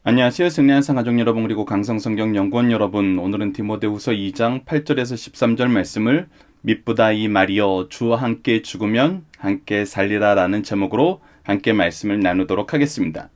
안녕하세요. 승리한상 가족 여러분 그리고 강성성경 연구원 여러분. 오늘은 디모데후서 2장 8절에서 13절 말씀을 미쁘다 이 말이여 주와 함께 죽으면 함께 살리라 라는 제목으로 함께 말씀을 나누도록 하겠습니다.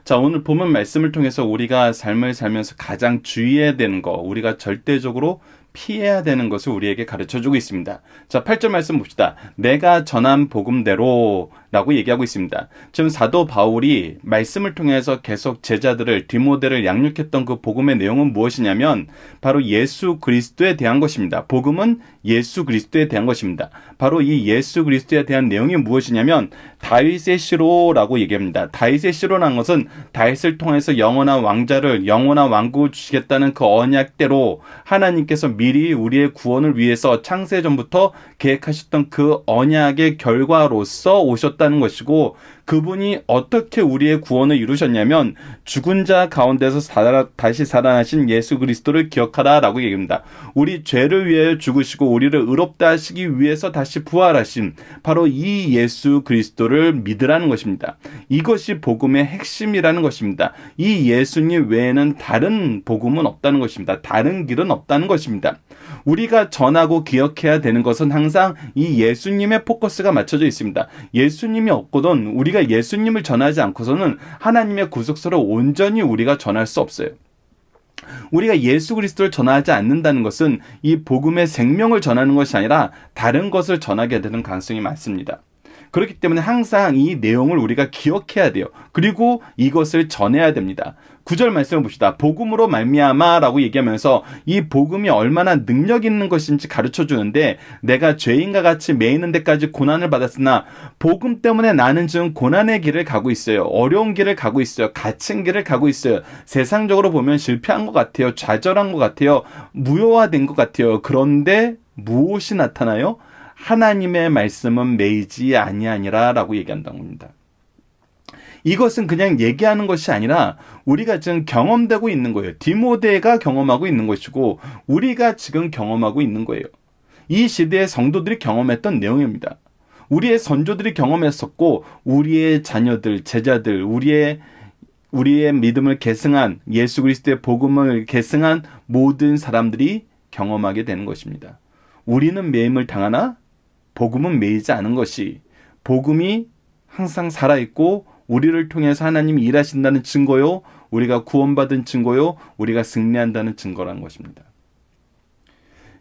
자, 오늘 본문 말씀을 통해서 우리가 삶을 살면서 가장 주의해야 되는 거, 우리가 절대적으로 피해야 되는 것을 우리에게 가르쳐주고 있습니다. 자, 8절 말씀 봅시다. 내가 전한 복음대로 라고 얘기하고 있습니다. 지금 사도 바울이 말씀을 통해서 계속 제자들을, 디모데를 양육했던 그 복음의 내용은 무엇이냐면 바로 예수 그리스도에 대한 것입니다. 복음은 예수 그리스도에 대한 것입니다. 바로 이 예수 그리스도에 대한 내용이 무엇이냐면 다윗의 시로라고 얘기합니다. 다윗의 시로라는 것은 다윗을 통해서 영원한 왕자를, 영원한 왕국을 주시겠다는 그 언약대로 하나님께서 미리 우리의 구원을 위해서 창세전부터 계획하셨던 그 언약의 결과로서 오셨다는 것이고, 그분이 어떻게 우리의 구원을 이루셨냐면 죽은 자 가운데서 다시 살아나신 예수 그리스도를 기억하라라고 얘기합니다. 우리 죄를 위하여 죽으시고 우리를 의롭다 하시기 위해서 다시 부활하신 바로 이 예수 그리스도를 믿으라는 것입니다. 이것이 복음의 핵심이라는 것입니다. 이 예수님 외에는 다른 복음은 없다는 것입니다. 다른 길은 없다는 것입니다. 우리가 전하고 기억해야 되는 것은 항상 이 예수님의 포커스가 맞춰져 있습니다. 예수님이 없거든 우리가 예수님을 전하지 않고서는 하나님의 구속사를 온전히 우리가 전할 수 없어요. 우리가 예수 그리스도를 전하지 않는다는 것은 이 복음의 생명을 전하는 것이 아니라 다른 것을 전하게 되는 가능성이 많습니다. 그렇기 때문에 항상 이 내용을 우리가 기억해야 돼요. 그리고 이것을 전해야 됩니다. 9절 말씀을 봅시다. 복음으로 말미암아라고 얘기하면서 이 복음이 얼마나 능력 있는 것인지 가르쳐 주는데, 내가 죄인과 같이 매이는 데까지 고난을 받았으나 복음 때문에 나는 지금 고난의 길을 가고 있어요. 어려운 길을 가고 있어요. 갇힌 길을 가고 있어요. 세상적으로 보면 실패한 것 같아요. 좌절한 것 같아요. 무효화된 것 같아요. 그런데 무엇이 나타나요? 하나님의 말씀은 매이지 아니하니라 라고 얘기한다는 겁니다. 이것은 그냥 얘기하는 것이 아니라 우리가 지금 경험되고 있는 거예요. 디모데가 경험하고 있는 것이고 우리가 지금 경험하고 있는 거예요. 이 시대의 성도들이 경험했던 내용입니다. 우리의 선조들이 경험했었고 우리의 자녀들, 제자들, 우리의 믿음을 계승한, 예수 그리스도의 복음을 계승한 모든 사람들이 경험하게 되는 것입니다. 우리는 매임을 당하나 복음은 매이지 않은 것이, 복음이 항상 살아있고 우리를 통해서 하나님이 일하신다는 증거요, 우리가 구원받은 증거요, 우리가 승리한다는 증거라는 것입니다.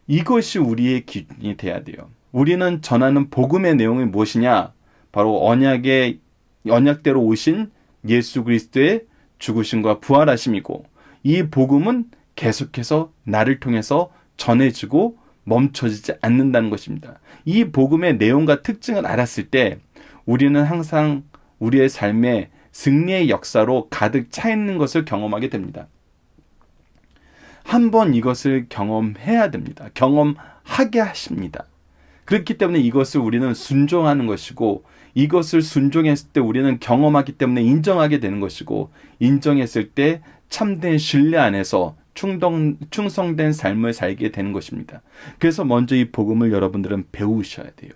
이것이 우리의 기준이 돼야 돼요. 우리는 전하는 복음의 내용이 무엇이냐? 바로 언약대로 오신 예수 그리스도의 죽으심과 부활하심이고, 이 복음은 계속해서 나를 통해서 전해지고 멈춰지지 않는다는 것입니다. 이 복음의 내용과 특징을 알았을 때 우리는 항상 우리의 삶에 승리의 역사로 가득 차 있는 것을 경험하게 됩니다. 한번 이것을 경험해야 됩니다. 경험하게 하십니다. 그렇기 때문에 이것을 우리는 순종하는 것이고, 이것을 순종했을 때 우리는 경험하기 때문에 인정하게 되는 것이고, 인정했을 때 참된 신뢰 안에서 충성된 삶을 살게 되는 것입니다. 그래서 먼저 이 복음을 여러분들은 배우셔야 돼요.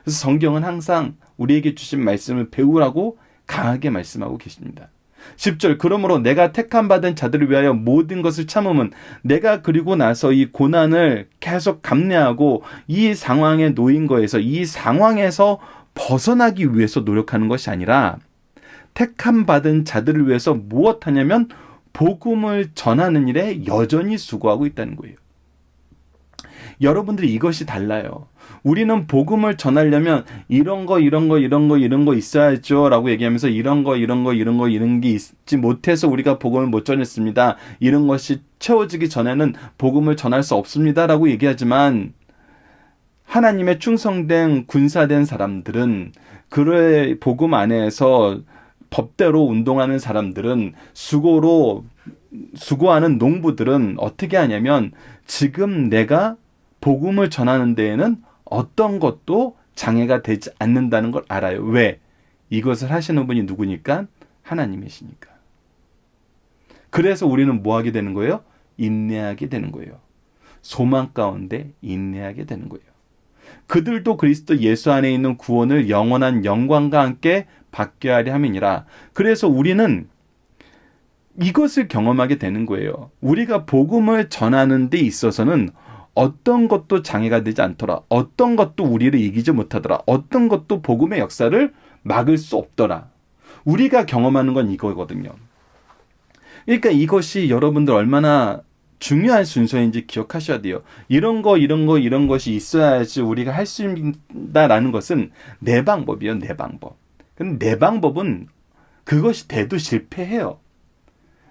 그래서 성경은 항상 우리에게 주신 말씀을 배우라고 강하게 말씀하고 계십니다. 10절, 그러므로 내가 택함 받은 자들을 위하여 모든 것을 참음은, 내가 그리고 나서 이 고난을 계속 감내하고 이 상황에 놓인 거에서, 이 상황에서 벗어나기 위해서 노력하는 것이 아니라 택함 받은 자들을 위해서 무엇하냐면 복음을 전하는 일에 여전히 수고하고 있다는 거예요. 여러분들이 이것이 달라요. 우리는 복음을 전하려면 이런 거 있어야죠 라고 얘기하면서 이런 게 있지 못해서 우리가 복음을 못 전했습니다. 이런 것이 채워지기 전에는 복음을 전할 수 없습니다 라고 얘기하지만, 하나님의 충성된 군사된 사람들은, 그의 복음 안에서 법대로 운동하는 사람들은, 수고하는 농부들은 어떻게 하냐면 지금 내가 복음을 전하는 데에는 어떤 것도 장애가 되지 않는다는 걸 알아요. 왜? 이것을 하시는 분이 누구니까? 하나님이시니까. 그래서 우리는 뭐 하게 되는 거예요? 인내하게 되는 거예요. 소망 가운데 인내하게 되는 거예요. 그들도 그리스도 예수 안에 있는 구원을 영원한 영광과 함께 받게 하려 함이니라. 그래서 우리는 이것을 경험하게 되는 거예요. 우리가 복음을 전하는 데 있어서는 어떤 것도 장애가 되지 않더라. 어떤 것도 우리를 이기지 못하더라. 어떤 것도 복음의 역사를 막을 수 없더라. 우리가 경험하는 건 이거거든요. 그러니까 이것이 여러분들 얼마나 중요한 순서인지 기억하셔야 돼요. 이런 것이 있어야지 우리가 할 수 있다라는 것은 내 방법이에요. 내 방법. 근데 내 방법은 그것이 돼도 실패해요.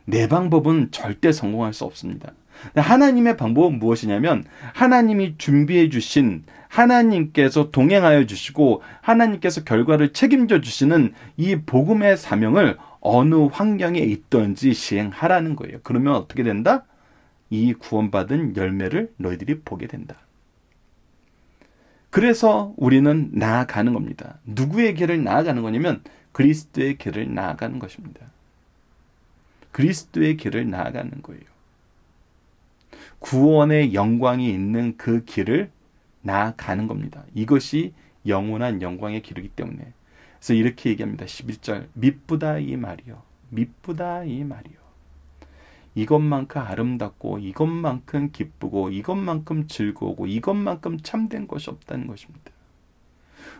내 방법은 절대 성공할 수 없습니다. 하나님의 방법은 무엇이냐면 하나님이 준비해 주신, 하나님께서 동행하여 주시고 하나님께서 결과를 책임져 주시는 이 복음의 사명을 어느 환경에 있든지 시행하라는 거예요. 그러면 어떻게 된다? 이 구원받은 열매를 너희들이 보게 된다. 그래서 우리는 나아가는 겁니다. 누구의 길을 나아가는 거냐면 그리스도의 길을 나아가는 것입니다. 그리스도의 길을 나아가는 거예요. 구원의 영광이 있는 그 길을 나아가는 겁니다. 이것이 영원한 영광의 길이기 때문에. 그래서 이렇게 얘기합니다. 11절. 미쁘다 이 말이요. 미쁘다 이 말이요. 이것만큼 아름답고 이것만큼 기쁘고 이것만큼 즐거우고 이것만큼 참된 것이 없다는 것입니다.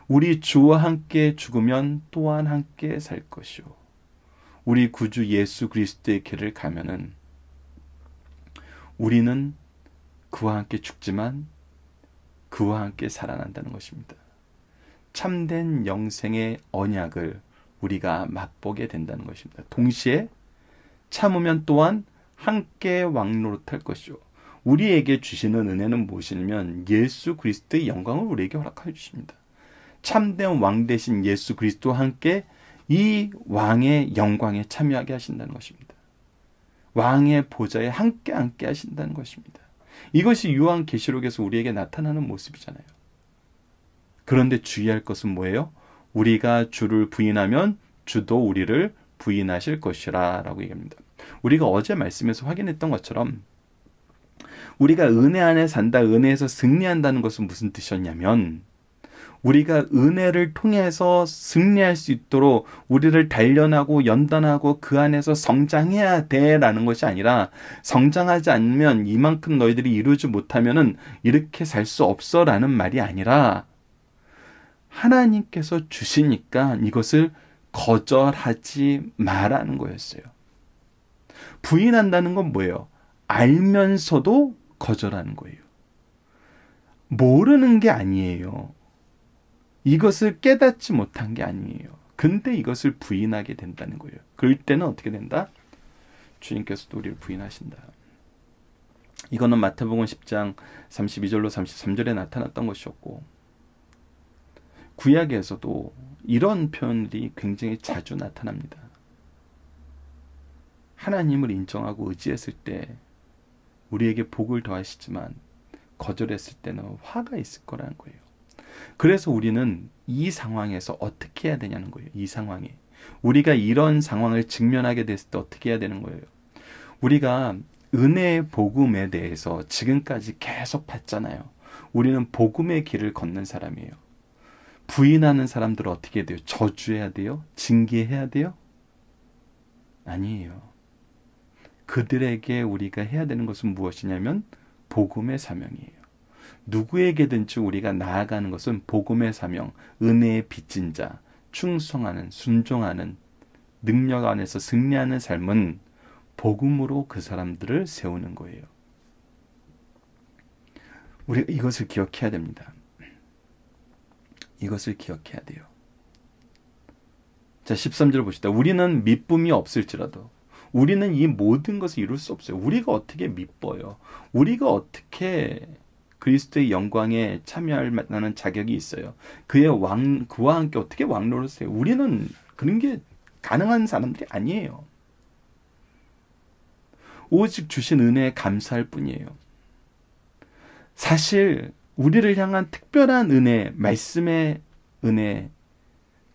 우리 주와 함께 죽으면 또한 함께 살 것이요. 우리 구주 예수 그리스도의 길을 가면은 우리는 그와 함께 죽지만 그와 함께 살아난다는 것입니다. 참된 영생의 언약을 우리가 맛보게 된다는 것입니다. 동시에 참으면 또한 함께 왕노릇할 것이요. 우리에게 주시는 은혜는 무엇이냐면 예수 그리스도의 영광을 우리에게 허락하여 주십니다. 참된 왕 되신 예수 그리스도와 함께 이 왕의 영광에 참여하게 하신다는 것입니다. 왕의 보좌에 함께 앉게 하신다는 것입니다. 이것이 요한계시록에서 우리에게 나타나는 모습이잖아요. 그런데 주의할 것은 뭐예요? 우리가 주를 부인하면 주도 우리를 부인하실 것이라 라고 얘기합니다. 우리가 어제 말씀에서 확인했던 것처럼 우리가 은혜 안에 산다, 은혜에서 승리한다는 것은 무슨 뜻이었냐면 우리가 은혜를 통해서 승리할 수 있도록 우리를 단련하고 연단하고 그 안에서 성장해야 돼라는 것이 아니라 성장하지 않으면 이만큼 너희들이 이루지 못하면은 이렇게 살 수 없어라는 말이 아니라 하나님께서 주시니까 이것을 거절하지 말라는 거였어요. 부인한다는 건 뭐예요? 알면서도 거절하는 거예요. 모르는 게 아니에요. 이것을 깨닫지 못한 게 아니에요. 근데 이것을 부인하게 된다는 거예요. 그럴 때는 어떻게 된다? 주님께서도 우리를 부인하신다. 이거는 마태복음 10장 32절로 33절에 나타났던 것이었고 구약에서도 이런 표현들이 굉장히 자주 나타납니다. 하나님을 인정하고 의지했을 때 우리에게 복을 더하시지만 거절했을 때는 화가 있을 거라는 거예요. 그래서 우리는 이 상황에서 어떻게 해야 되냐는 거예요. 이 상황에. 우리가 이런 상황을 직면하게 됐을 때 어떻게 해야 되는 거예요. 우리가 은혜의 복음에 대해서 지금까지 계속 봤잖아요. 우리는 복음의 길을 걷는 사람이에요. 부인하는 사람들은 어떻게 해야 돼요? 저주해야 돼요? 징계해야 돼요? 아니에요. 그들에게 우리가 해야 되는 것은 무엇이냐면 복음의 사명이에요. 누구에게든지 우리가 나아가는 것은 복음의 사명, 은혜의 빚진 자, 충성하는, 순종하는, 능력 안에서 승리하는 삶은 복음으로 그 사람들을 세우는 거예요. 우리가 이것을 기억해야 됩니다. 이것을 기억해야 돼요. 자, 13절 보시다. 우리는 미쁨이 없을지라도 우리는 이 모든 것을 이룰 수 없어요. 우리가 어떻게 미뻐요? 우리가 어떻게 그리스도의 영광에 참여할 만한 자격이 있어요? 그와 함께 어떻게 왕노릇을 해요? 우리는 그런 게 가능한 사람들이 아니에요. 오직 주신 은혜에 감사할 뿐이에요. 사실 우리를 향한 특별한 은혜, 말씀의 은혜,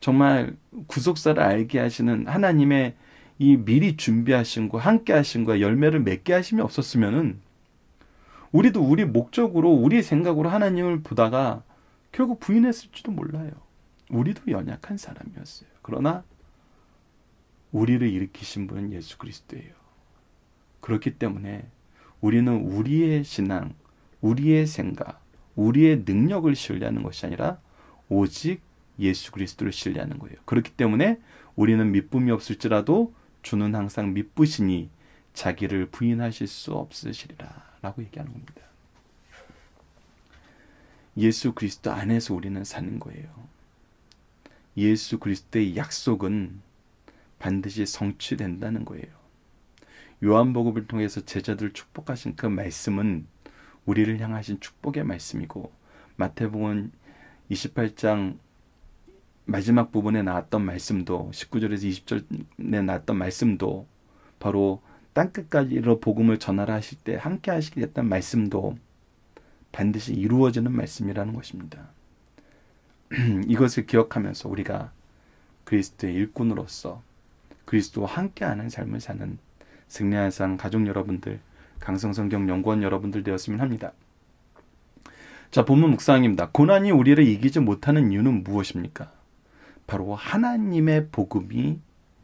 정말 구속사를 알게 하시는 하나님의 이 미리 준비하신 거, 함께 하신 거, 열매를 맺게 하심이 없었으면은 우리도 우리 목적으로, 우리 생각으로 하나님을 보다가 결국 부인했을지도 몰라요. 우리도 연약한 사람이었어요. 그러나 우리를 일으키신 분은 예수 그리스도예요. 그렇기 때문에 우리는 우리의 신앙, 우리의 생각, 우리의 능력을 신뢰하는 것이 아니라 오직 예수 그리스도를 신뢰하는 거예요. 그렇기 때문에 우리는 믿음이 없을지라도 주는 항상 믿으시니 자기를 부인하실 수 없으시리라 라고 얘기하는 겁니다. 예수 그리스도 안에서 우리는 사는 거예요. 예수 그리스도의 약속은 반드시 성취된다는 거예요. 요한복음을 통해서 제자들을 축복하신 그 말씀은 우리를 향하신 축복의 말씀이고, 마태복음 28장 마지막 부분에 나왔던 말씀도, 19절에서 20절에 나왔던 말씀도, 바로 땅끝까지로 복음을 전하라 하실 때 함께 하시겠다는 말씀도 반드시 이루어지는 말씀이라는 것입니다. 이것을 기억하면서 우리가 그리스도의 일꾼으로서 그리스도와 함께하는 삶을 사는 승리한상 가족 여러분들, 강성성경 연구원 여러분들 되었으면 합니다. 자, 본문 묵상입니다. 고난이 우리를 이기지 못하는 이유는 무엇입니까? 바로 하나님의 복음이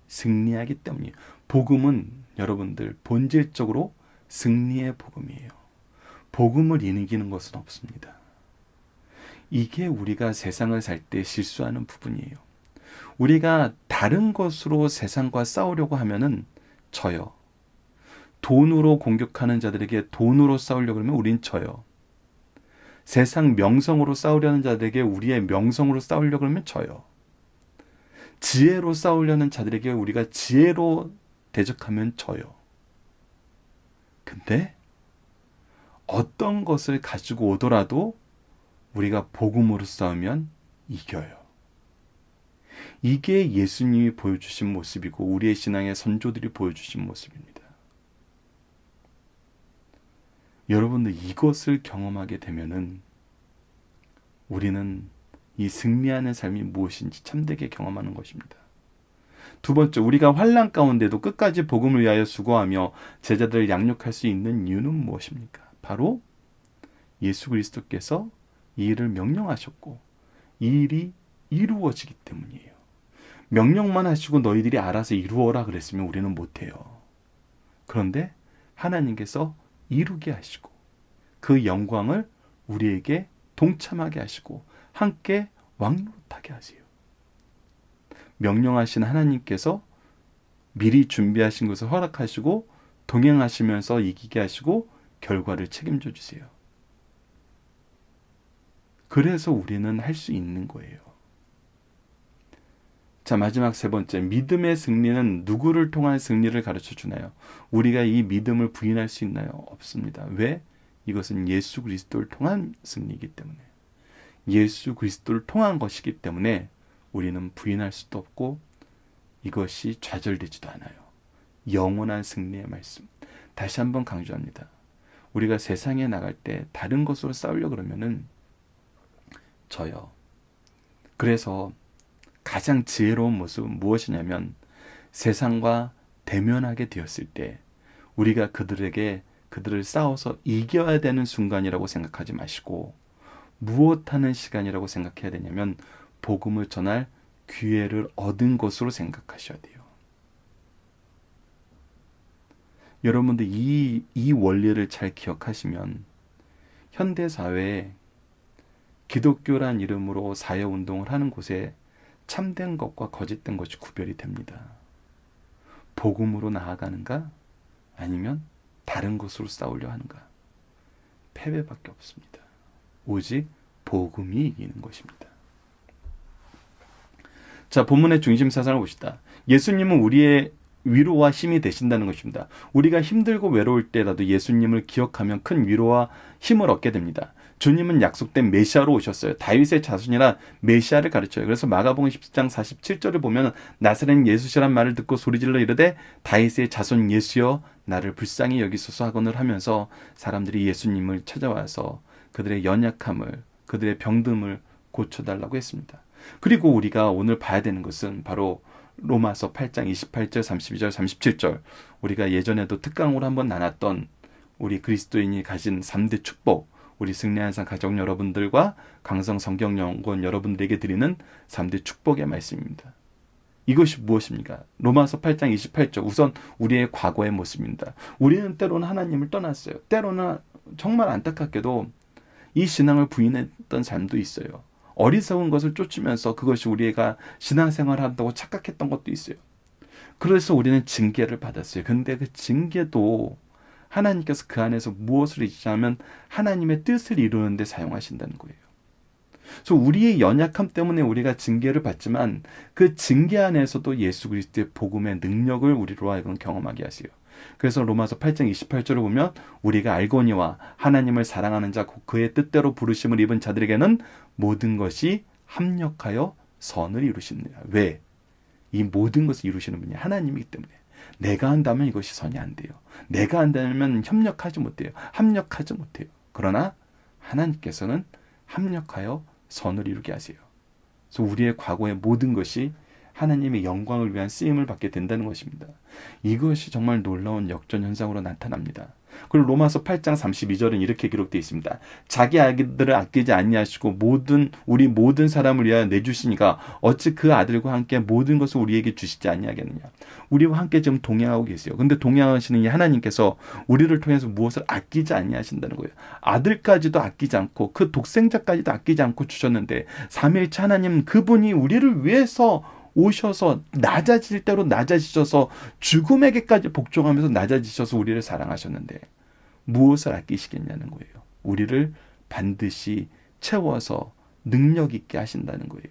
승리하기 때문이에요. 복음은 여러분들 본질적으로 승리의 복음이에요. 복음을 이기는 것은 없습니다. 이게 우리가 세상을 살 때 실수하는 부분이에요. 우리가 다른 것으로 세상과 싸우려고 하면은 져요. 돈으로 공격하는 자들에게 돈으로 싸우려고 하면 우린 져요. 세상 명성으로 싸우려는 자들에게 우리의 명성으로 싸우려고 하면 져요. 지혜로 싸우려는 자들에게 우리가 지혜로 대적하면 져요. 근데 어떤 것을 가지고 오더라도 우리가 복음으로 싸우면 이겨요. 이게 예수님이 보여주신 모습이고 우리의 신앙의 선조들이 보여주신 모습입니다. 여러분들 이것을 경험하게 되면은 우리는 이 승리하는 삶이 무엇인지 참되게 경험하는 것입니다. 두 번째, 우리가 환난 가운데도 끝까지 복음을 위하여 수고하며 제자들을 양육할 수 있는 이유는 무엇입니까? 바로 예수 그리스도께서 이 일을 명령하셨고 이 일이 이루어지기 때문이에요. 명령만 하시고 너희들이 알아서 이루어라 그랬으면 우리는 못해요. 그런데 하나님께서 이루게 하시고 그 영광을 우리에게 동참하게 하시고 함께 왕노릇하게 하세요. 명령하신 하나님께서 미리 준비하신 것을 허락하시고 동행하시면서 이기게 하시고 결과를 책임져 주세요. 그래서 우리는 할 수 있는 거예요. 자, 마지막 세 번째, 믿음의 승리는 누구를 통한 승리를 가르쳐 주나요? 우리가 이 믿음을 부인할 수 있나요? 없습니다. 왜? 이것은 예수 그리스도를 통한 승리이기 때문에, 예수 그리스도를 통한 것이기 때문에 우리는 부인할 수도 없고 이것이 좌절되지도 않아요. 영원한 승리의 말씀. 다시 한번 강조합니다. 우리가 세상에 나갈 때 다른 것으로 싸우려고 그러면은 져요. 그래서 가장 지혜로운 모습은 무엇이냐면 세상과 대면하게 되었을 때 우리가 그들을 싸워서 이겨야 되는 순간이라고 생각하지 마시고 무엇하는 시간이라고 생각해야 되냐면 복음을 전할 기회를 얻은 것으로 생각하셔야 돼요. 여러분들 이 원리를 잘 기억하시면 현대 사회에 기독교란 이름으로 사회운동을 하는 곳에 참된 것과 거짓된 것이 구별이 됩니다. 복음으로 나아가는가 아니면 다른 것으로 싸우려 하는가. 패배밖에 없습니다. 오직 복음이 이기는 것입니다. 자, 본문의 중심 사상을 봅시다. 예수님은 우리의 위로와 힘이 되신다는 것입니다. 우리가 힘들고 외로울 때라도 예수님을 기억하면 큰 위로와 힘을 얻게 됩니다. 주님은 약속된 메시아로 오셨어요. 다윗의 자손이라 메시아를 가르쳐요. 그래서 마가복음 10장 47절을 보면 나사렛 예수시란 말을 듣고 소리질러 이르되 다윗의 자손 예수여 나를 불쌍히 여기소서 하거늘 하면서 사람들이 예수님을 찾아와서 그들의 연약함을, 그들의 병듦을 고쳐달라고 했습니다. 그리고 우리가 오늘 봐야 되는 것은 바로 로마서 8장 28절, 32절, 37절, 우리가 예전에도 특강으로 한번 나눴던 우리 그리스도인이 가진 3대 축복, 우리 승리한상 가족 여러분들과 강성 성경연구원 여러분들에게 드리는 3대 축복의 말씀입니다. 이것이 무엇입니까? 로마서 8장 28절. 우선 우리의 과거의 모습입니다. 우리는 때로는 하나님을 떠났어요. 때로는 정말 안타깝게도 이 신앙을 부인했던 삶도 있어요. 어리석은 것을 쫓으면서 그것이 우리가 신앙생활을 한다고 착각했던 것도 있어요. 그래서 우리는 징계를 받았어요. 근데 그 징계도 하나님께서 그 안에서 무엇을 이루시냐면 하나님의 뜻을 이루는 데 사용하신다는 거예요. 그래서 우리의 연약함 때문에 우리가 징계를 받지만 그 징계 안에서도 예수 그리스도의 복음의 능력을 우리로 하여금 경험하게 하세요. 그래서 로마서 8장 28절을 보면 우리가 알거니와 하나님을 사랑하는 자 곧 그의 뜻대로 부르심을 입은 자들에게는 모든 것이 합력하여 선을 이루시느니라. 왜? 이 모든 것을 이루시는 분이 하나님이기 때문에 내가 한다면 이것이 선이 안 돼요. 내가 한다면 협력하지 못해요. 합력하지 못해요. 그러나 하나님께서는 합력하여 선을 이루게 하세요. 그래서 우리의 과거의 모든 것이 하나님의 영광을 위한 쓰임을 받게 된다는 것입니다. 이것이 정말 놀라운 역전 현상으로 나타납니다. 그리고 로마서 8장 32절은 이렇게 기록되어 있습니다. 자기 아들을 아끼지 아니하시고 우리 모든 사람을 위하여 내주시니까 어찌 그 아들과 함께 모든 것을 우리에게 주시지 아니하겠느냐. 우리와 함께 지금 동행하고 계세요. 근데 동행하시는 이 하나님께서 우리를 통해서 무엇을 아끼지 아니하신다는 거예요. 아들까지도 아끼지 않고 그 독생자까지도 아끼지 않고 주셨는데 삼위일체 하나님 그분이 우리를 위해서 오셔서 낮아질 대로 낮아지셔서 죽음에게까지 복종하면서 낮아지셔서 우리를 사랑하셨는데 무엇을 아끼시겠냐는 거예요. 우리를 반드시 채워서 능력 있게 하신다는 거예요.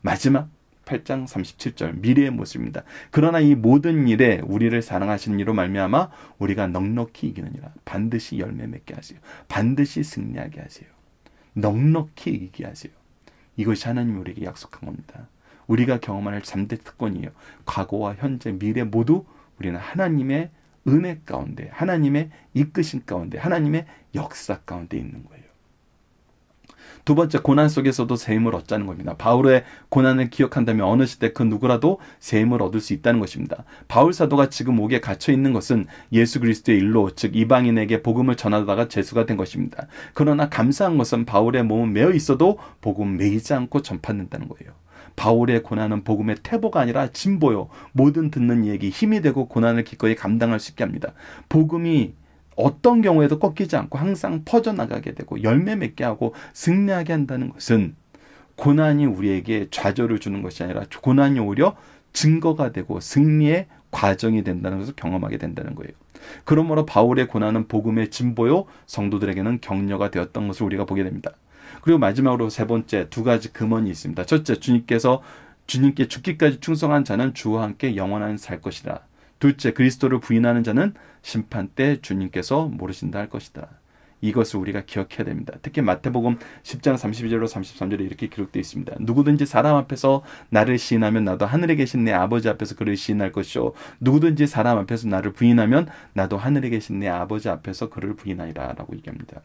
마지막 8장 37절 미래의 모습입니다. 그러나 이 모든 일에 우리를 사랑하시는 이로 말미암아 우리가 넉넉히 이기느니라. 반드시 열매 맺게 하세요. 반드시 승리하게 하세요. 넉넉히 이기게 하세요. 이것이 하나님이 우리에게 약속한 겁니다. 우리가 경험할 3대 특권이에요. 과거와 현재, 미래 모두 우리는 하나님의 은혜 가운데, 하나님의 이끄신 가운데, 하나님의 역사 가운데 있는 거예요. 두 번째, 고난 속에서도 새 힘을 얻자는 겁니다. 바울의 고난을 기억한다면 어느 시대 그 누구라도 새 힘을 얻을 수 있다는 것입니다. 바울 사도가 지금 옥에 갇혀 있는 것은 예수 그리스도의 일로, 즉 이방인에게 복음을 전하다가 재수가 된 것입니다. 그러나 감사한 것은 바울의 몸은 매어 있어도 복음 매이지 않고 전파된다는 거예요. 바울의 고난은 복음의 태보가 아니라 진보요. 모든 듣는 이에게 힘이 되고 고난을 기꺼이 감당할 수 있게 합니다. 복음이 어떤 경우에도 꺾이지 않고 항상 퍼져나가게 되고 열매 맺게 하고 승리하게 한다는 것은 고난이 우리에게 좌절을 주는 것이 아니라 고난이 오히려 증거가 되고 승리의 과정이 된다는 것을 경험하게 된다는 거예요. 그러므로 바울의 고난은 복음의 진보요. 성도들에게는 격려가 되었던 것을 우리가 보게 됩니다. 그리고 마지막으로 세 번째 두 가지 금원이 있습니다. 첫째, 주님께 죽기까지 충성한 자는 주와 함께 영원한 살 것이다. 둘째, 그리스도를 부인하는 자는 심판 때 주님께서 모르신다 할 것이다. 이것을 우리가 기억해야 됩니다. 특히 마태복음 10장 32절로 33절에 이렇게 기록되어 있습니다. 누구든지 사람 앞에서 나를 시인하면 나도 하늘에 계신 내 아버지 앞에서 그를 시인할 것이요 누구든지 사람 앞에서 나를 부인하면 나도 하늘에 계신 내 아버지 앞에서 그를 부인하리라 라고 얘기합니다.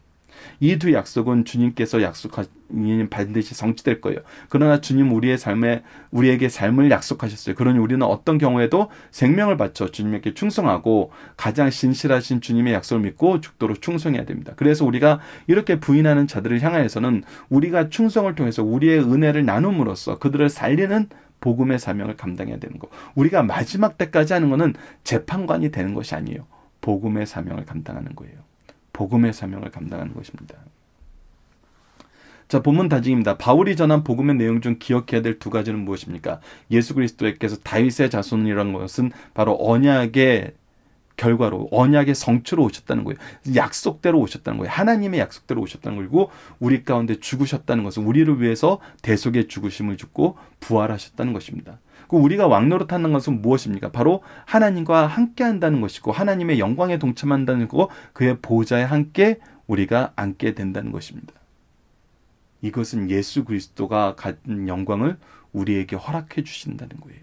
이 두 약속은 주님께서 약속하니 반드시 성취될 거예요. 그러나 주님 우리에게 삶을 약속하셨어요. 그러니 우리는 어떤 경우에도 생명을 바쳐 주님에게 충성하고 가장 신실하신 주님의 약속을 믿고 죽도록 충성해야 됩니다. 그래서 우리가 이렇게 부인하는 자들을 향하여서는 우리가 충성을 통해서 우리의 은혜를 나눔으로써 그들을 살리는 복음의 사명을 감당해야 되는 거. 우리가 마지막 때까지 하는 것은 재판관이 되는 것이 아니에요. 복음의 사명을 감당하는 거예요. 복음의 사명을 감당하는 것입니다. 자, 본문 다짐입니다. 바울이 전한 복음의 내용 중 기억해야 될 두 가지는 무엇입니까? 예수 그리스도께서 다윗의 자손이라는 것은 바로 언약의 결과로 언약의 성취로 오셨다는 거예요. 약속대로 오셨다는 거예요. 하나님의 약속대로 오셨다는 거고 우리 가운데 죽으셨다는 것은 우리를 위해서 대속의 죽으심을 죽고 부활하셨다는 것입니다. 우리가 왕노릇하는 것은 무엇입니까? 바로 하나님과 함께 한다는 것이고 하나님의 영광에 동참한다는 거고 그의 보좌에 함께 우리가 앉게 된다는 것입니다. 이것은 예수 그리스도가 가진 영광을 우리에게 허락해 주신다는 거예요.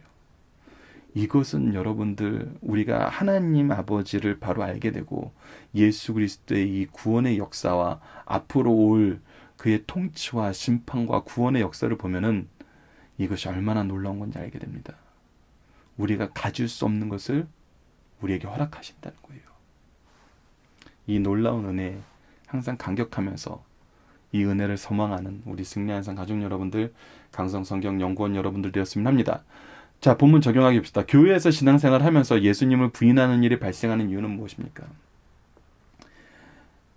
이것은 여러분들 우리가 하나님 아버지를 바로 알게 되고 예수 그리스도의 이 구원의 역사와 앞으로 올 그의 통치와 심판과 구원의 역사를 보면은 이것이 얼마나 놀라운 건지 알게 됩니다. 우리가 가질 수 없는 것을 우리에게 허락하신다는 거예요. 이 놀라운 은혜에 항상 감격하면서 이 은혜를 소망하는 우리 승리한산 가족 여러분들, 강성성경 연구원 여러분들 되었으면 합니다. 자, 본문 적용하기 봅시다. 교회에서 신앙생활을 하면서 예수님을 부인하는 일이 발생하는 이유는 무엇입니까?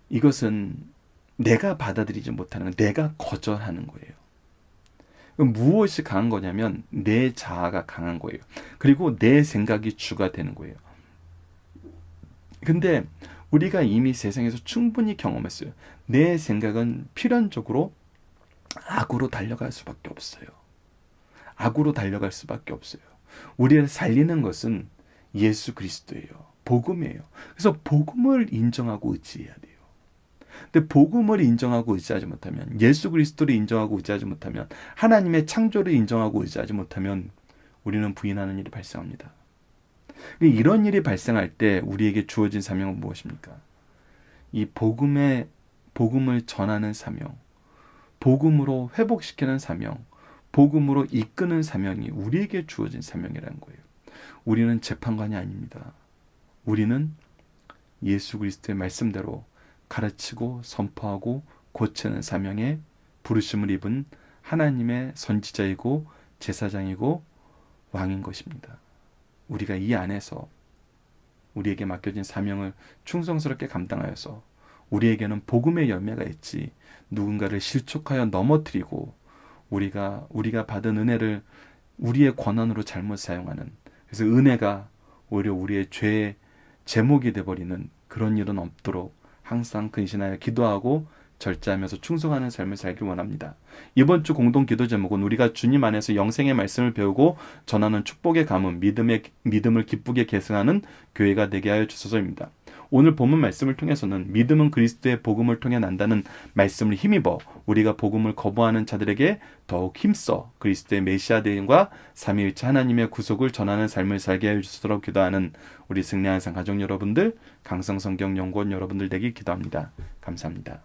이것은 내가 받아들이지 못하는 거, 내가 거절하는 거예요. 무엇이 강한 거냐면 내 자아가 강한 거예요. 그리고 내 생각이 주가 되는 거예요. 근데 우리가 이미 세상에서 충분히 경험했어요. 내 생각은 필연적으로 악으로 달려갈 수밖에 없어요. 악으로 달려갈 수밖에 없어요. 우리를 살리는 것은 예수 그리스도예요. 복음이에요. 그래서 복음을 인정하고 의지해야 돼요. 근데 복음을 인정하고 의지하지 못하면, 예수 그리스도를 인정하고 의지하지 못하면, 하나님의 창조를 인정하고 의지하지 못하면 우리는 부인하는 일이 발생합니다. 이런 일이 발생할 때 우리에게 주어진 사명은 무엇입니까? 이 복음을 전하는 사명, 복음으로 회복시키는 사명, 복음으로 이끄는 사명이 우리에게 주어진 사명이라는 거예요. 우리는 재판관이 아닙니다. 우리는 예수 그리스도의 말씀대로 가르치고 선포하고 고치는 사명에 부르심을 입은 하나님의 선지자이고 제사장이고 왕인 것입니다. 우리가 이 안에서 우리에게 맡겨진 사명을 충성스럽게 감당하여서 우리에게는 복음의 열매가 있지, 누군가를 실족하여 넘어뜨리고 우리가 받은 은혜를 우리의 권한으로 잘못 사용하는, 그래서 은혜가 오히려 우리의 죄의 제목이 되어버리는 그런 일은 없도록 항상 근신하여 기도하고 절제하면서 충성하는 삶을 살길 원합니다. 이번 주 공동 기도 제목은 우리가 주님 안에서 영생의 말씀을 배우고 전하는 축복의 가문, 믿음을 기쁘게 계승하는 교회가 되게 하여 주소서입니다. 오늘 본문 말씀을 통해서는 믿음은 그리스도의 복음을 통해 난다는 말씀을 힘입어 우리가 복음을 거부하는 자들에게 더욱 힘써 그리스도의 메시아 대행과 삼위일체 하나님의 구속을 전하는 삶을 살게 하여 주시도록 기도하는 우리 승리한 상 가족 여러분들, 강성성경 연구원 여러분들 되길 기도합니다. 감사합니다.